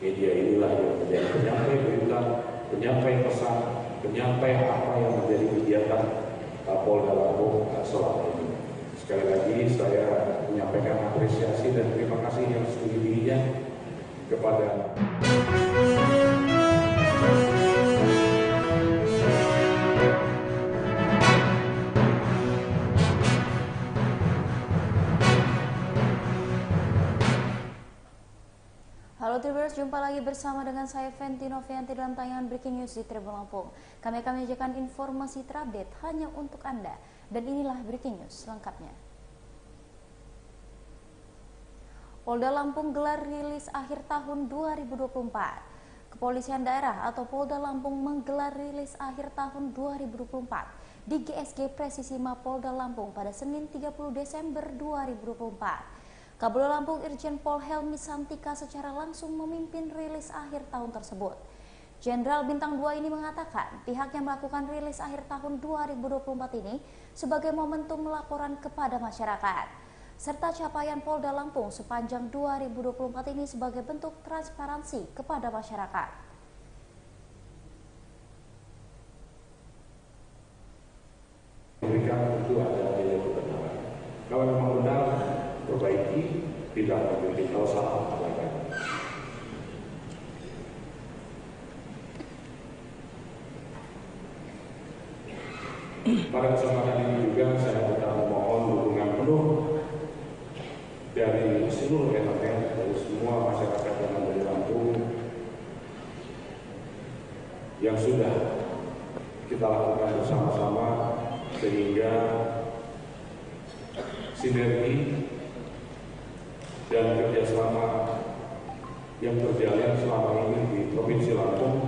media inilah yang menjadi penyampai berita, penyampai pesan, penyampai apa yang menjadi kegiatan Polda Lampung selama ini. Sekali lagi saya menyampaikan apresiasi dan terima kasih yang setinggi-tingginya kepada Halo Tribuners, jumpa lagi bersama dengan saya Fenty Novianti dalam tayangan Breaking News di Tribun Lampung. Kami akan menyajikan informasi terupdate hanya untuk Anda. Dan inilah Breaking News selengkapnya. Polda Lampung gelar rilis akhir tahun 2024. Kepolisian Daerah atau Polda Lampung menggelar rilis akhir tahun 2024 di GSG Presisi Mapolda Lampung pada Senin 30 Desember 2024. Kapolda Lampung Irjen Pol Helmi Santika secara langsung memimpin rilis akhir tahun tersebut. Jenderal Bintang 2 ini mengatakan pihaknya melakukan rilis akhir tahun 2024 ini sebagai momentum laporan kepada masyarakat, serta capaian Polda Lampung sepanjang 2024 ini sebagai bentuk transparansi kepada masyarakat. Berikan tentu ada nilai kebenaran. Kalau memang benar, perbaiki, tidak memiliki kalau salah abaikan. Pada kesempatan ini juga saya minta memohon dukungan penuh dari seluruh elemen, dari semua masyarakat yang ada di Lampung yang sudah kita lakukan bersama-sama sehingga sinergi dan kerjasama yang berjalan selama ini di Provinsi Lampung,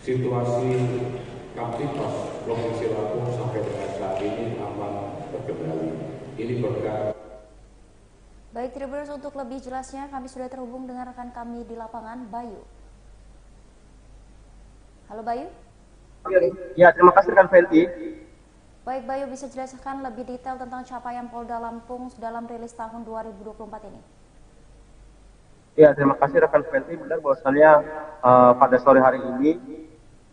situasi Kamtipmas Provinsi Lampung sampai dengan saat ini aman terkendali. Ini berkat. Baik Tribuners, untuk lebih jelasnya kami sudah terhubung dengan rekan kami di lapangan, Bayu. Halo Bayu. Ya, terima kasih rekan Fenty. Baik Bayu, bisa jelaskan lebih detail tentang capaian Polda Lampung dalam rilis tahun 2024 ini? Ya, terima kasih rekan Fenty. Benar bahwasannya pada sore hari ini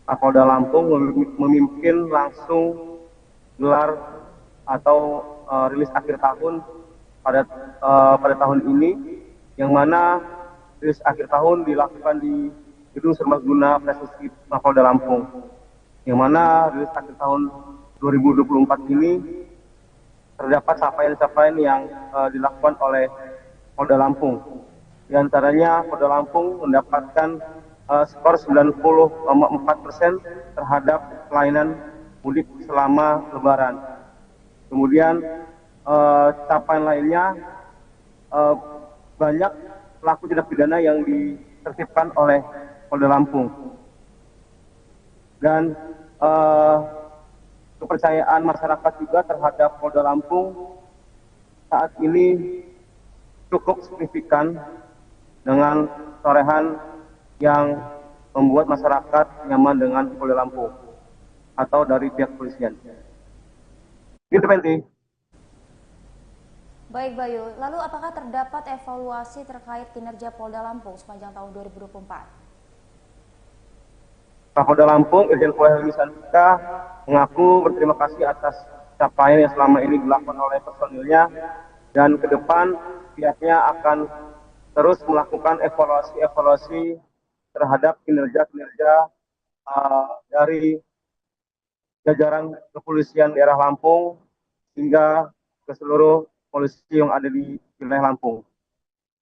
Polda Lampung memimpin langsung gelar atau rilis akhir tahun pada tahun ini, yang mana rilis akhir tahun dilakukan di Gedung Serbaguna Presisi Mapolda Lampung, yang mana rilis akhir tahun 2024 ini terdapat capaian-capaian yang dilakukan oleh Polda Lampung. Di antaranya Polda Lampung mendapatkan skor 90,4% terhadap pelayanan mudik selama Lebaran. Kemudian capaian lainnya, banyak pelaku tindak pidana yang ditertibkan oleh Polda Lampung, dan kepercayaan masyarakat juga terhadap Polda Lampung saat ini cukup signifikan dengan torehan yang membuat masyarakat nyaman dengan Polda Lampung atau dari pihak kepolisian. Gitu, Fenty. Baik Bayu, lalu apakah terdapat evaluasi terkait kinerja Polda Lampung sepanjang tahun 2024? Kapolda Lampung Irjen Pol Helmi Santika mengaku berterima kasih atas capaian yang selama ini dilakukan oleh personilnya, dan ke depan pihaknya akan terus melakukan evaluasi terhadap kinerja dari jajaran kepolisian daerah Lampung hingga ke seluruh polisi yang ada di wilayah Lampung.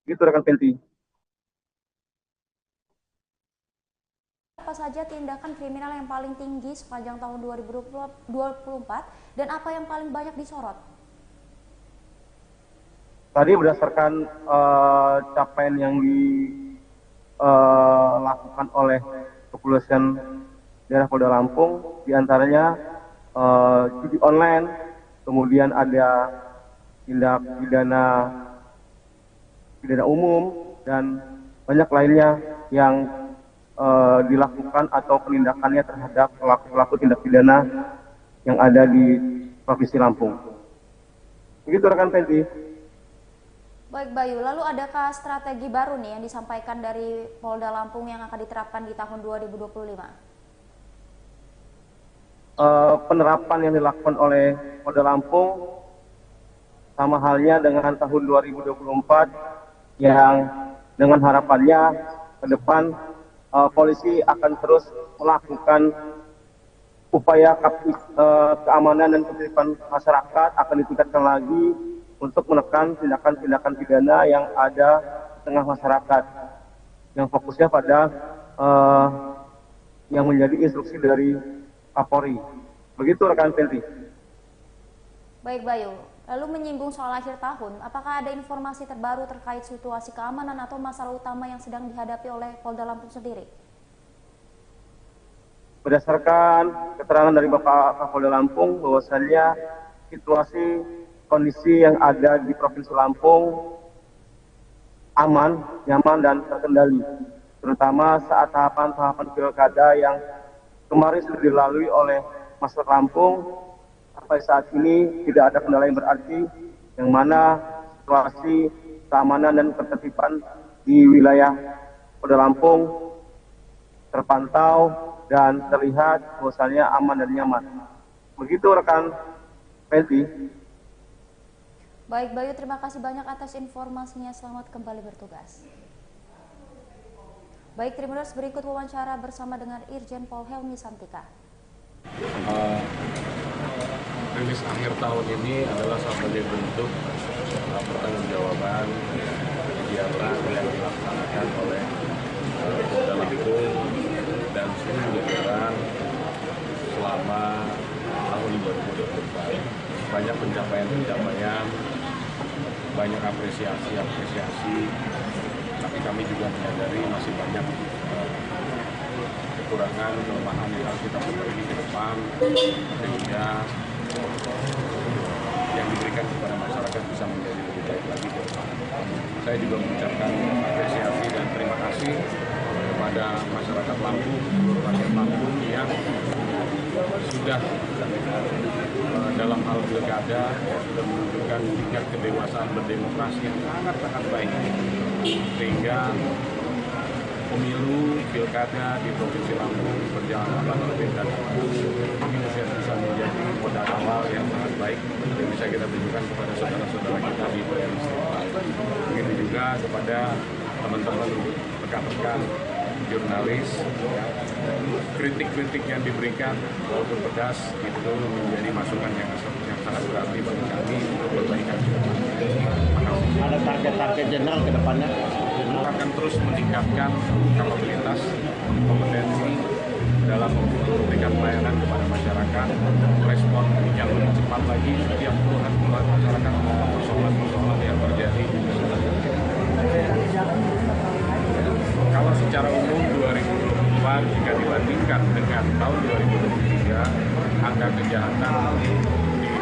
Gitu rekan Fenty. Apa saja tindakan kriminal yang paling tinggi sepanjang tahun 2024 dan apa yang paling banyak disorot? Tadi berdasarkan capaian yang dilakukan oleh kepolisian daerah Polda Lampung, diantaranya judi online, kemudian ada tindak pidana umum, dan banyak lainnya yang dilakukan atau penindakannya terhadap pelaku-pelaku tindak pidana yang ada di Provinsi Lampung. Begitu rekan Fenty. Baik Bayu, lalu adakah strategi baru nih yang disampaikan dari Polda Lampung yang akan diterapkan di tahun 2025? Penerapan yang dilakukan oleh Polda Lampung sama halnya dengan tahun 2024 yang dengan harapannya ke depan polisi akan terus melakukan upaya keamanan dan ketertiban masyarakat akan ditingkatkan lagi untuk menekan tindakan-tindakan pidana yang ada di tengah masyarakat yang fokusnya pada yang menjadi instruksi dari Kapolri. Begitu rekan Fenty. Baik Bayu, lalu menyinggung soal akhir tahun, apakah ada informasi terbaru terkait situasi keamanan atau masalah utama yang sedang dihadapi oleh Polda Lampung sendiri? Berdasarkan keterangan dari Bapak Kapolda Lampung bahwasannya situasi kondisi yang ada di Provinsi Lampung aman, nyaman dan terkendali, terutama saat tahapan-tahapan pilkada yang kemarin sudah dilalui oleh masyarakat Lampung. Sampai saat ini tidak ada kendala yang berarti, yang mana situasi keamanan dan ketertiban di wilayah Polda Lampung terpantau dan terlihat bahwasannya aman dan nyaman. Begitu rekan Fenty. Baik Bayu, terima kasih banyak atas informasinya. Selamat kembali bertugas. Baik, Tribuners, berikut wawancara bersama dengan Irjen Pol Helmi Santika. Rilis akhir tahun ini adalah sebagai bentuk pertanggungjawaban kegiatan yang dilaksanakan oleh Polda Lampung dan seluruh jajaran selama tahun 2024. Banyak pencapaian-pencapaian, banyak apresiasi, tapi kami juga menyadari masih banyak kekurangan, kelemahan yang harus kita perbaiki ke depan, sehingga yang diberikan kepada masyarakat bisa menjadi lebih baik lagi ke depan. Saya juga mengucapkan apresiasi dan terima kasih kepada masyarakat Lampung, seluruh rakyat Lampung yang sudah dalam hal pilkada sudah menunjukkan tingkat kedewasaan berdemokrasi yang sangat baik, sehingga pemilu pilkada di Provinsi Lampung berjalan aman dan ini bisa menjadi modal awal yang sangat baik yang bisa kita tunjukkan kepada saudara-saudara kita di daerah istimewa. Begitu juga kepada teman-teman rekan-rekan jurnalis, kritik-kritik yang diberikan walaupun pedas itu menjadi masukan yang sangat berarti bagi kami untuk perbaikan. Ada target-target general ke depannya? Akan terus meningkatkan kapabilitas, kompetensi dalam memberikan pelayanan kepada masyarakat, respon yang lebih cepat lagi setiap keluhan masyarakat maupun persoalan-persoalan yang terjadi di masyarakat. Kalau secara umum 2024 jika dibandingkan dengan tahun 2023, angka kejahatan di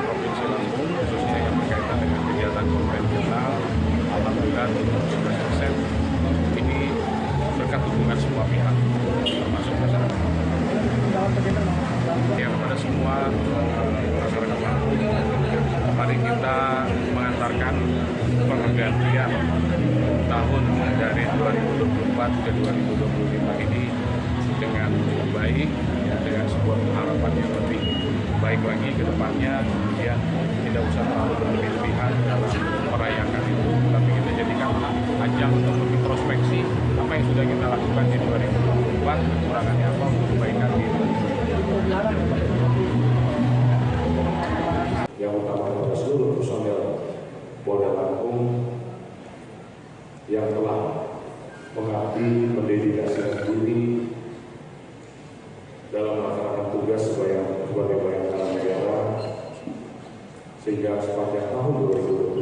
Provinsi Lampung khususnya yang berkaitan dengan kejahatan konvensional alhamdulillah 17%. Ini berkat dukungan semua pihak termasuk masyarakat. Ya, kepada semua masyarakat Lampung, mari kita mengantarkan pergantian tahun dari 2024 ke 2025 ini dengan baik, ya, dengan sebuah harapan yang lebih baik lagi ke depannya. Kemudian tidak usah terlalu berlebihan dalam merayakan itu, tapi kita jadikan ajang untuk introspeksi apa yang sudah kita lakukan di 2024, kekurangannya apa untuk kebaikan di 2025. Yang utama kepada seluruh personel Polda Lampung yang telah mengabdi mendedikasikan diri dalam melaksanakan tugas sebagai bayangkara negara, sehingga sepanjang tahun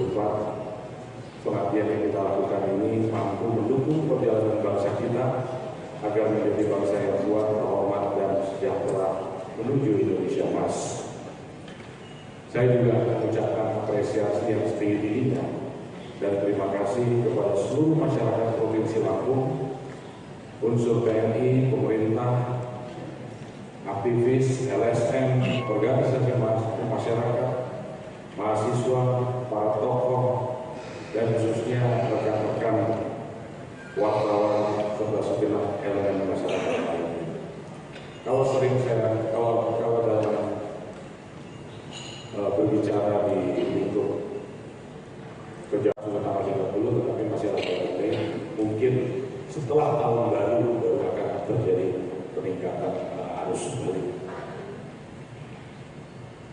2024 pengabdian yang kita lakukan ini mampu mendukung perjalanan bangsa kita agar menjadi bangsa yang kuat, terhormat dan sejahtera menuju Indonesia Emas. Saya juga mengucapkan apresiasi yang setinggi-tingginya dan terima kasih kepada seluruh masyarakat Provinsi Lampung, unsur TNI, pemerintah, aktivis, LSM, organisasi masyarakat, mahasiswa, para tokoh, dan khususnya rekan-rekan wartawan serta segenap elemen masyarakat lainnya. Kalau dalam berbicara di lingkup kerja sudah tanggal 30, tetapi masih ada mungkin setelah tahun baru akan terjadi peningkatan arus mudik.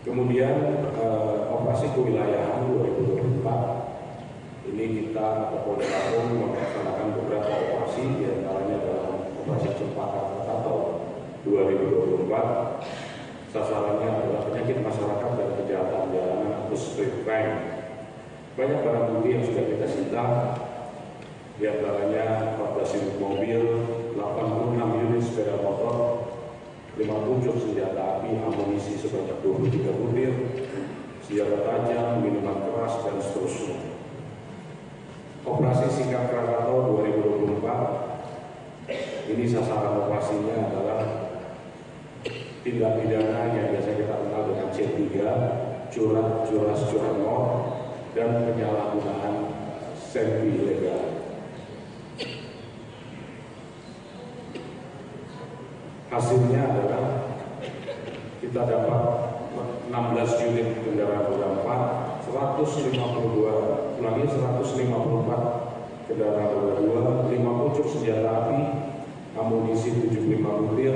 Kemudian operasi kewilayahan 2024 ini kita Polda Lampung melaksanakan beberapa operasi, diantaranya dalam operasi Cempaka Tato 2024. Sasarannya adalah penyakit masyarakat dan kejahatan jalanan atau street crime. Banyak barang bukti yang sudah kita sita, diantaranya 14 unit mobil, 86 unit sepeda motor, 57 senjata api, amunisi sebanyak 23 butir, senjata tajam, minuman keras, dan seterusnya. Operasi Singkat Krakatau 2024, ini sasaran operasinya adalah tindak pidana yang biasa kita kenal dengan C3, curanmor, dan penyalahgunaan senpi ilegal. Hasilnya adalah kita dapat 16 unit kendaraan roda 4, 154 kendaraan roda 2, 50 senjata api, amunisi 75 butir,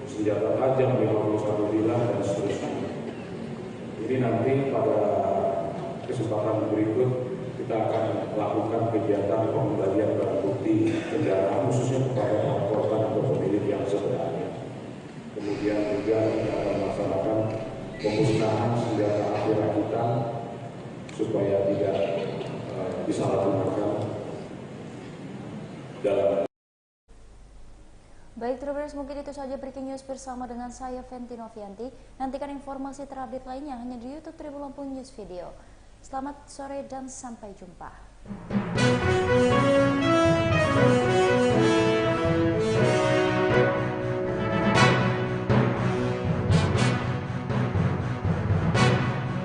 senjata tajam 51 bilah, dan seterusnya. Ini nanti pada kesempatan berikut kita akan melakukan kegiatan pengembalian barang bukti kendaraan khususnya kepada korban atau pemilik yang sebenarnya. Kemudian juga kita akan melaksanakan pemusnahan senjata api rakitan supaya tidak disalahgunakan dalam. Baik, Tribuners, mungkin itu saja breaking news bersama dengan saya Fenty Novianti. Nantikan informasi terupdate lainnya hanya di YouTube Tribun Lampung News Video. Selamat sore dan sampai jumpa.